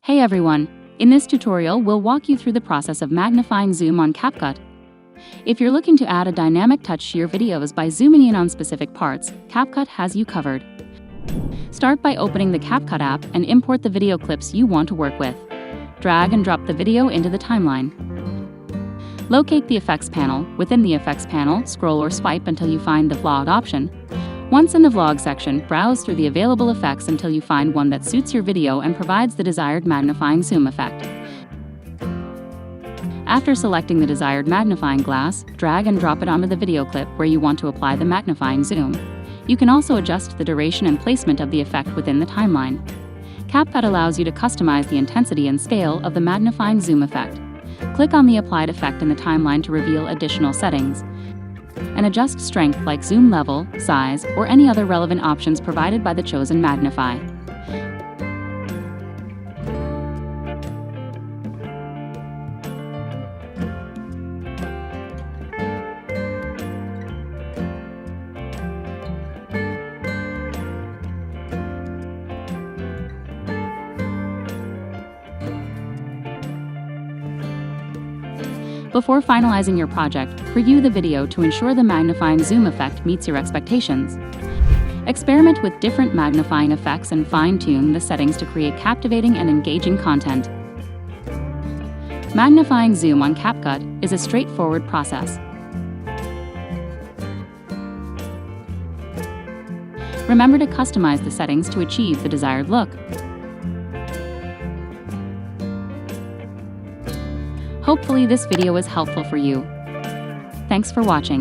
Hey everyone! In this tutorial, we'll walk you through the process of magnifying zoom on CapCut. If you're looking to add a dynamic touch to your videos by zooming in on specific parts, CapCut has you covered. Start by opening the CapCut app and import the video clips you want to work with. Drag and drop the video into the timeline. Locate the Effects panel. Within the Effects panel, scroll or swipe until you find the Vlog option. Once in the Vlog section, browse through the available effects until you find one that suits your video and provides the desired magnifying zoom effect. After selecting the desired magnifying glass, drag and drop it onto the video clip where you want to apply the magnifying zoom. You can also adjust the duration and placement of the effect within the timeline. CapCut allows you to customize the intensity and scale of the magnifying zoom effect. Click on the applied effect in the timeline to reveal additional settings, and adjust strength like zoom level, size, or any other relevant options provided by the chosen Magnify. Before finalizing your project, preview the video to ensure the magnifying zoom effect meets your expectations. Experiment with different magnifying effects and fine-tune the settings to create captivating and engaging content. Magnifying zoom on CapCut is a straightforward process. Remember to customize the settings to achieve the desired look. Hopefully this video is helpful for you. Thanks for watching.